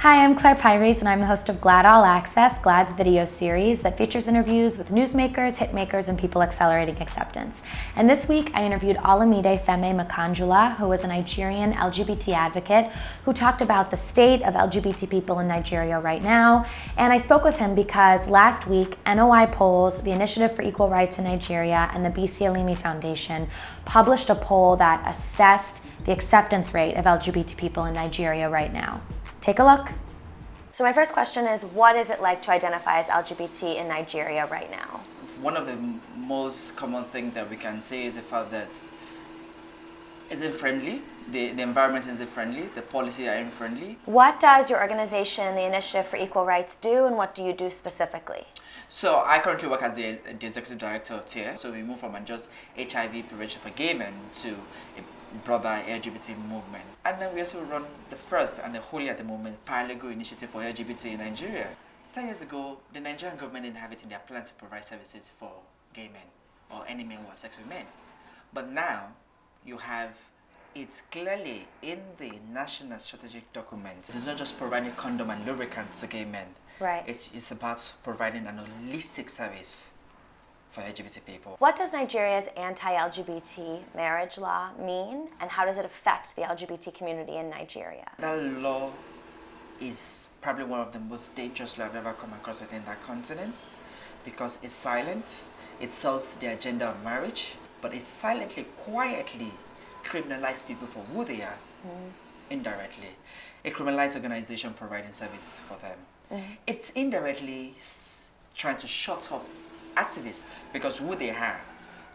Hi, I'm Claire Pires, and I'm the host of GLAAD All Access, GLAAD's video series that features interviews with newsmakers, hitmakers, and people accelerating acceptance. And this week, I interviewed Olumide Femi Makanjuola, who is a Nigerian LGBT advocate who talked about the state of LGBT people in Nigeria right now. And I spoke with him because last week, NOI Polls, the Initiative for Equal Rights in Nigeria, and the Bisi Alimi Foundation published a poll that assessed the acceptance rate of LGBT people in Nigeria right now. Take a look. So my first question is, what is it like to identify as LGBT in Nigeria right now? One of the most common things that we can say is the fact that isn't friendly, the environment isn't friendly, the policy aren't friendly. What does your organization, the Initiative for Equal Rights, do, and what do you do specifically? So I currently work as the executive director of TIER. So we moved from just HIV prevention for gay men to a broader LGBT movement. And then we also run the first and the only at the moment paralegal initiative for LGBT in Nigeria. 10 years ago, the Nigerian government didn't have it in their plan to provide services for gay men or any men who have sex with men. But now you have it clearly in the national strategic document. It's not just providing condom and lubricant to gay men. Right. It's about providing an holistic service for LGBT people. What does Nigeria's anti-LGBT marriage law mean, and how does it affect the LGBT community in Nigeria? That law is probably one of the most dangerous laws I've ever come across within that continent because it's silent, it sells the agenda of marriage, but it silently, quietly criminalizes people for who they are, indirectly. It criminalizes organizations providing services for them. It's indirectly trying to shut up activists because who they are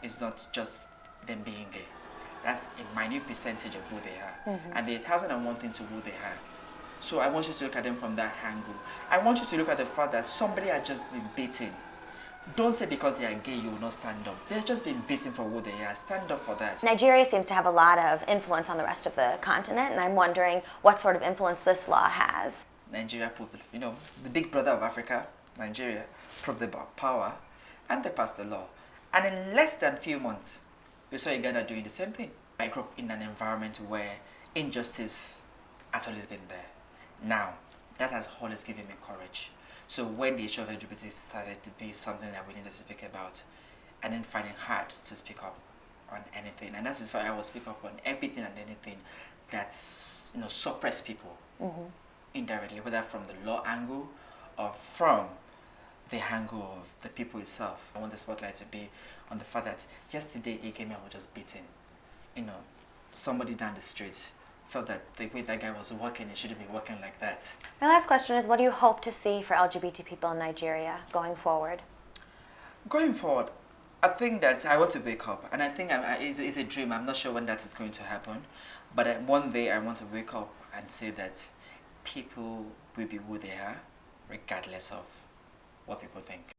is not just them being gay. That's a minute percentage of who they are. And they're 1,001 thing to who they are. So I want you to look at them from that angle. I want you to look at the fact that somebody has just been beaten. Don't say because they are gay you will not stand up. They've just been beaten for who they are. Stand up for that. Nigeria seems to have a lot of influence on the rest of the continent, and I'm wondering what sort of influence this law has. Nigeria proved, the big brother of Africa, Nigeria, proved the power and they passed the law. And in less than few months, we saw Uganda doing the same thing. I grew up in an environment where injustice has always been there. Now, that has always given me courage. So when the issue of LGBT started to be something that we needed to speak about, I didn't find it hard to speak up on anything. And that is why I will speak up on everything and anything that's, suppress people indirectly, whether from the law angle or from the angle of the people itself. I want the spotlight to be on the fact that yesterday a gay man was just beaten. Somebody down the street felt that the way that guy was working, it shouldn't be working like that. My last question is, what do you hope to see for LGBT people in Nigeria going forward? Going forward, I think that I want to wake up, and I think it's a dream. I'm not sure when that is going to happen, but one day I want to wake up and say that people will be who they are, regardless of what people think.